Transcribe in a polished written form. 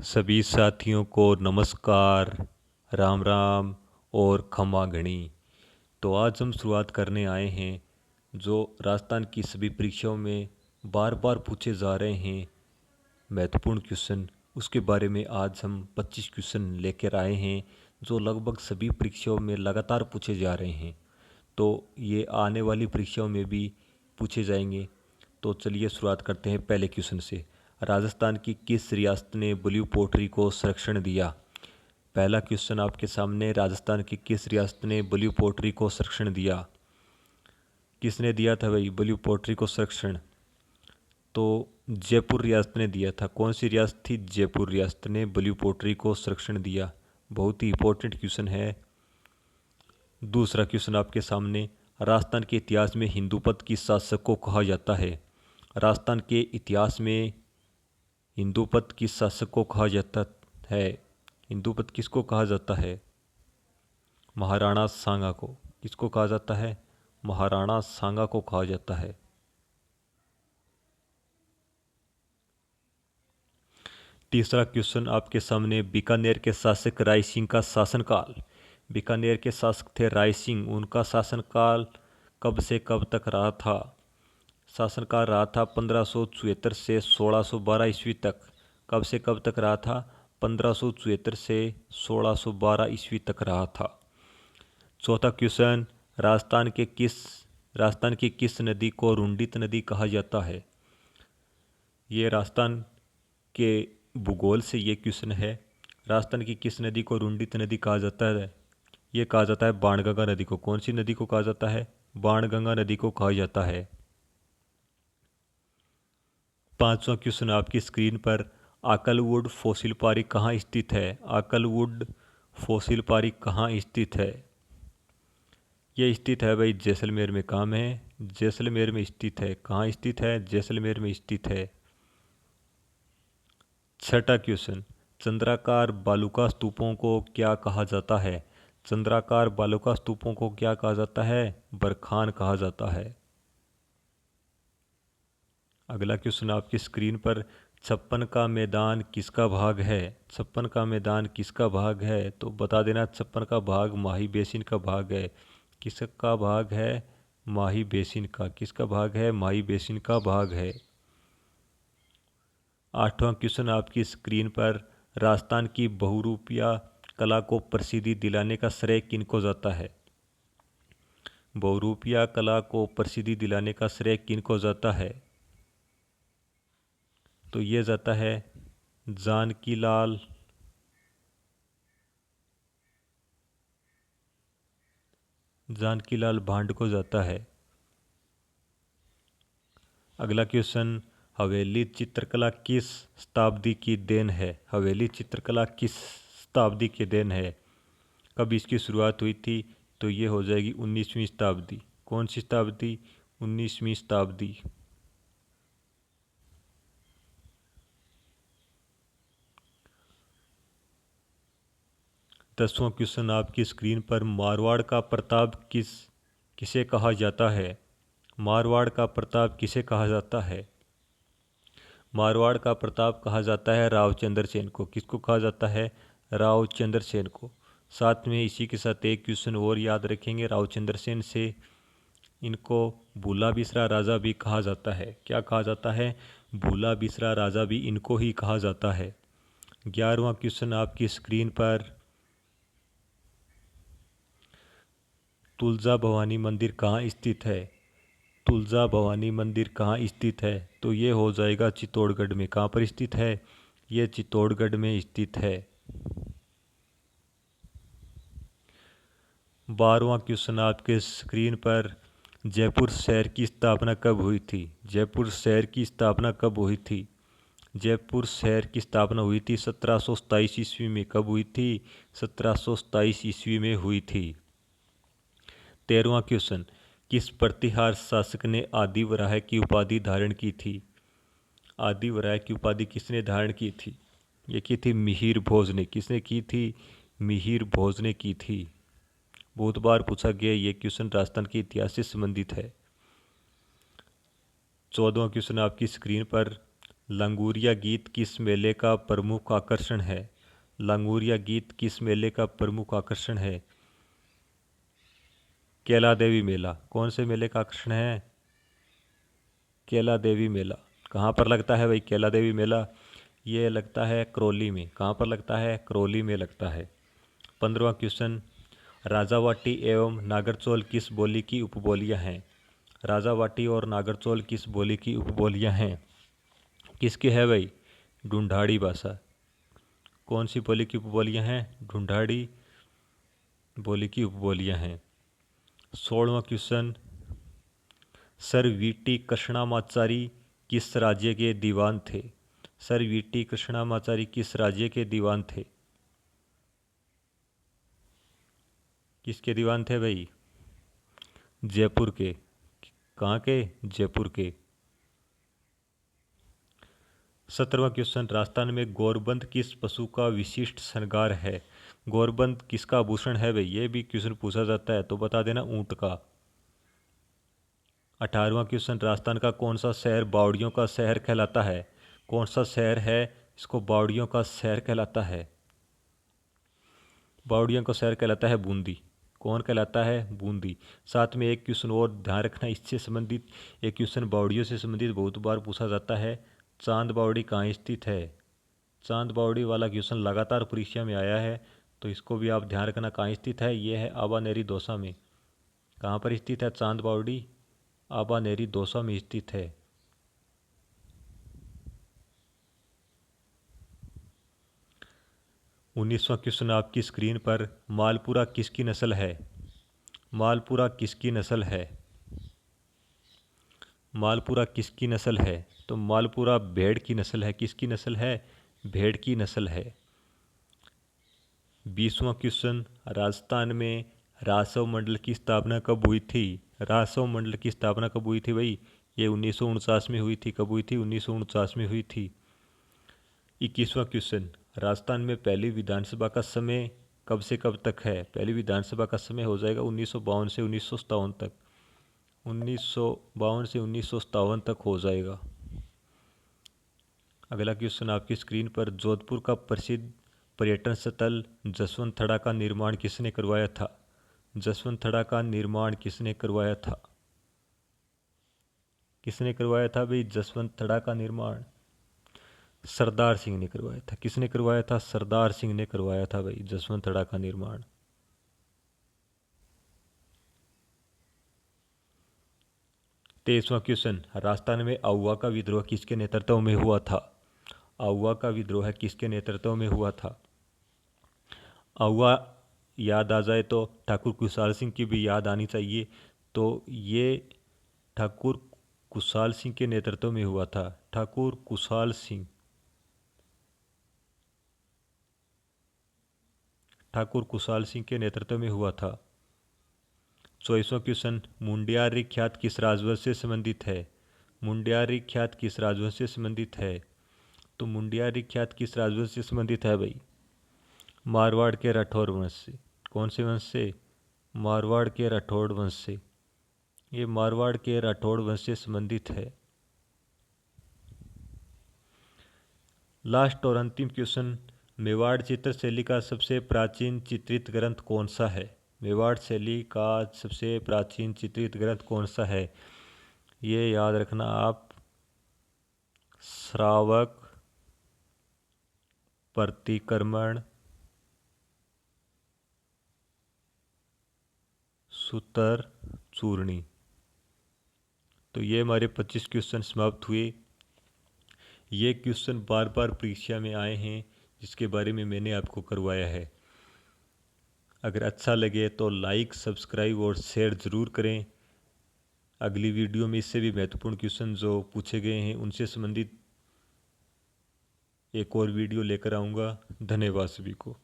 सभी साथियों को नमस्कार, राम राम और खमा घनी। तो आज हम शुरुआत करने आए हैं जो राजस्थान की सभी परीक्षाओं में बार बार पूछे जा रहे हैं महत्वपूर्ण क्वेश्चन। उसके बारे में आज हम 25 क्वेश्चन लेकर आए हैं जो लगभग सभी परीक्षाओं में लगातार पूछे जा रहे हैं। तो ये आने वाली परीक्षाओं में भी पूछे जाएंगे। तो चलिए शुरुआत करते हैं पहले क्वेश्चन से। राजस्थान की किस रियासत ने ब्लू पोट्री को संरक्षण दिया? पहला क्वेश्चन आपके सामने, राजस्थान की किस रियासत ने ब्लू पोट्री को संरक्षण दिया? किसने दिया था भाई ब्लू पोट्री को संरक्षण? तो जयपुर रियासत ने दिया था। कौन सी रियासत थी? जयपुर रियासत ने ब्लू पोट्री को संरक्षण दिया। बहुत ही इंपॉर्टेंट क्वेश्चन है। दूसरा क्वेश्चन आपके सामने, राजस्थान के इतिहास में हिंदूपद किस शासक को कहा जाता है? राजस्थान के इतिहास में हिंदूपद किस शासक को कहा जाता है? हिंदूपद किसको कहा जाता है? महाराणा सांगा को। किसको कहा जाता है? महाराणा सांगा को कहा जाता है। तीसरा क्वेश्चन आपके सामने, बीकानेर के शासक राय सिंह का शासनकाल। बीकानेर के शासक थे राय सिंह, उनका शासनकाल कब से कब तक रहा था? शासनकाल रहा था 1574 से 1612 ईस्वी तक। कब से कब तक रहा था? 1574 से 1612 ईस्वी तक रहा था। चौथा क्वेश्चन, राजस्थान की किस नदी को रुंडित नदी कहा जाता है? ये राजस्थान के भूगोल से ये क्वेश्चन है। राजस्थान की किस नदी को रुंडित नदी कहा जाता है? ये कहा जाता है बाणगंगा नदी को। कौन सी नदी को कहा जाता है? बाणगंगा नदी को कहा जाता है। पांचवा क्वेश्चन आपकी स्क्रीन पर, आकलवुड फॉसिल पार्क कहाँ स्थित है? आकलवुड फॉसिल पार्क कहाँ स्थित है? ये स्थित है भाई जैसलमेर में। काम है जैसलमेर में स्थित है। कहाँ स्थित है? जैसलमेर में स्थित है। छठा क्वेश्चन, चंद्राकार बालुका स्तूपों को क्या कहा जाता है? चंद्राकार बालुका स्तूपों को क्या कहा जाता है? बरखान कहा जाता है। अगला क्वेश्चन आपकी स्क्रीन पर, छप्पन का मैदान किसका भाग है? छप्पन का मैदान किसका भाग है? तो बता देना, छप्पन का भाग माही बेसिन का भाग है। किसका भाग है? माही बेसिन का। किसका भाग है? माही बेसिन का भाग है। आठवां क्वेश्चन आपकी स्क्रीन पर, राजस्थान की बहुरूपिया कला को प्रसिद्धि दिलाने का श्रेय किनको जाता है? बहुरूपिया कला को प्रसिद्धि दिलाने का श्रेय किनको जाता है? तो ये जाता है जानकीलाल भांड को जाता है। अगला क्वेश्चन, हवेली चित्रकला किस शताब्दी की देन है? हवेली चित्रकला किस शताब्दी की देन है? कब इसकी शुरुआत हुई थी? तो ये हो जाएगी 19वीं शताब्दी। कौन सी शताब्दी? 19वीं शताब्दी। दसवां क्वेश्चन आपकी स्क्रीन पर, मारवाड़ का प्रताप किसे कहा जाता है? मारवाड़ का प्रताप किसे कहा जाता है? मारवाड़ का प्रताप कहा जाता है रावचंद्र सेन को। किसको कहा जाता है? रावचंद्र सेन को। साथ में इसी के साथ एक क्वेश्चन और याद रखेंगे रावचंद्र सेन से, इनको भूला बिसरा राजा भी कहा जाता है। क्या कहा जाता है? भूला बिसरा राजा भी इनको ही कहा जाता है। 11वां क्वेश्चन आपकी स्क्रीन पर, तुलजा भवानी मंदिर कहाँ स्थित है? तुलजा भवानी मंदिर कहाँ स्थित है? तो ये हो जाएगा चित्तौड़गढ़ में। कहाँ पर स्थित है? ये चित्तौड़गढ़ में स्थित है। 12वां क्वेश्चन आपके स्क्रीन पर, जयपुर शहर की स्थापना कब हुई थी? जयपुर शहर की स्थापना कब हुई थी? जयपुर शहर की स्थापना हुई थी 1727 ईस्वी में। कब हुई थी? 1727 ईस्वी में हुई थी। 13वां क्वेश्चन, किस प्रतिहार शासक ने आदिवराह की उपाधि धारण की थी? आदिवराह की उपाधि किसने धारण की थी? ये की थी मिहिर भोज ने। किसने की थी? मिहिर भोज ने की थी। बहुत बार पूछा गया ये क्वेश्चन, राजस्थान के इतिहास से संबंधित है। 14वां क्वेश्चन आपकी स्क्रीन पर, लंगूरिया गीत किस मेले का प्रमुख आकर्षण है? लंगूरिया गीत किस मेले का प्रमुख आकर्षण है? कैला देवी मेला। कौन से मेले का आकर्षण है? कैला देवी मेला। कहाँ पर लगता है भाई कैला देवी मेला? ये लगता है करौली में। कहाँ पर लगता है? करौली में लगता है। 15वां क्वेश्चन, राजावाटी एवं नागरचौल किस बोली की उपबोलियाँ हैं? राजावाटी और नागरचौल किस बोली की उपबोलियाँ हैं? किसकी है भाई? ढूंढाड़ी भाषा। कौन सी बोली की उपबोलियाँ हैं? ढूंढाड़ी बोली की उपबोलियाँ हैं। 16वां क्वेश्चन, सर वीटी कृष्णामाचारी किस राज्य के दीवान थे? सर वीटी कृष्णामाचारी किस राज्य के दीवान थे? किसके दीवान थे भाई? जयपुर के। कहाँ के? जयपुर के। 17वां क्वेश्चन, राजस्थान में गौरबंद किस पशु का विशिष्ट श्रृंगार है? गौरबंद किसका आभूषण है भाई? ये भी क्वेश्चन पूछा जाता है, तो बता देना ऊंट का। 18वां क्वेश्चन, राजस्थान का कौन सा शहर बावड़ियों का शहर कहलाता है? कौन सा शहर है इसको बावड़ियों का शहर कहलाता है? बावड़ियों का शहर कहलाता है बूंदी। कौन कहलाता है? बूंदी। साथ में एक क्वेश्चन और ध्यान रखना, इससे संबंधित एक क्वेश्चन बावड़ियों से संबंधित बहुत बार पूछा जाता है। चांद बावड़ी कहाँ स्थित है? चांद बावड़ी वाला क्वेश्चन लगातार परीक्षा में आया है, तो इसको भी आप ध्यान रखना कहाँ स्थित है। ये है आबानेरी दौसा में। कहाँ पर स्थित है चांद बावड़ी? आबानेरी दौसा में स्थित है। 19वां क्वेश्चन आपकी स्क्रीन पर, मालपुरा किसकी नस्ल है? मालपुरा किसकी नस्ल है? मालपुरा किसकी नस्ल है? तो मालपुरा भेड़ की नस्ल है। किसकी नस्ल है? भेड़ की नस्ल है। 20वां क्वेश्चन, राजस्थान में राजस्व मंडल की स्थापना कब हुई थी? राजस्व मंडल की स्थापना कब हुई थी भाई? ये 1949 में हुई थी। कब हुई थी? 1949 में हुई थी। 21वां क्वेश्चन, राजस्थान में पहली विधानसभा का समय कब से कब तक है? पहली विधानसभा का समय हो जाएगा 1952 से 1957 तक। 1952 से 1957 तक हो जाएगा। अगला क्वेश्चन आपकी स्क्रीन पर, जोधपुर का प्रसिद्ध पर्यटन स्थल जसवंत थड़ा का निर्माण किसने करवाया था? जसवंत थड़ा का निर्माण किसने करवाया था? किसने करवाया था भाई जसवंत थड़ा का निर्माण? सरदार सिंह ने करवाया था। किसने करवाया था? सरदार सिंह ने करवाया था भाई जसवंत थड़ा का निर्माण। 23वां क्वेश्चन, राजस्थान में आउवा का विद्रोह किसके नेतृत्व में हुआ था? आउवा का विद्रोह किसके नेतृत्व में हुआ था? आउवा याद आ जाए तो ठाकुर कुशाल सिंह की भी याद आनी चाहिए। तो ये ठाकुर कुशाल सिंह के नेतृत्व में हुआ था। ठाकुर कुशाल सिंह। ठाकुर कुशाल सिंह के नेतृत्व में हुआ था। 24वां क्वेश्चन, मुंडियारी ख्यात किस राजवंश से संबंधित है? मुंडियारी ख्यात किस राजवंश से संबंधित है? तो मुंडियारी ख्यात किस राजवंश से संबंधित है भाई? मारवाड़ के राठौर वंश से। कौन से वंश से? मारवाड़ के राठौड़ वंश से। ये मारवाड़ के राठौड़ वंश से संबंधित है। लास्ट और अंतिम क्वेश्चन, मेवाड़ चित्र शैली का सबसे प्राचीन चित्रित ग्रंथ कौन सा है? मेवाड़ शैली का सबसे प्राचीन चित्रित ग्रंथ कौन सा है? ये याद रखना आप, श्रावक प्रतिक्रमण सूत्र चूर्णी। तो ये हमारे 25 क्वेश्चन समाप्त हुए। ये क्वेश्चन बार बार परीक्षा में आए हैं, जिसके बारे में मैंने आपको करवाया है। अगर अच्छा लगे तो लाइक, सब्सक्राइब और शेयर ज़रूर करें। अगली वीडियो में इससे भी महत्वपूर्ण क्वेश्चन जो पूछे गए हैं उनसे संबंधित एक और वीडियो लेकर आऊँगा। धन्यवाद सभी को।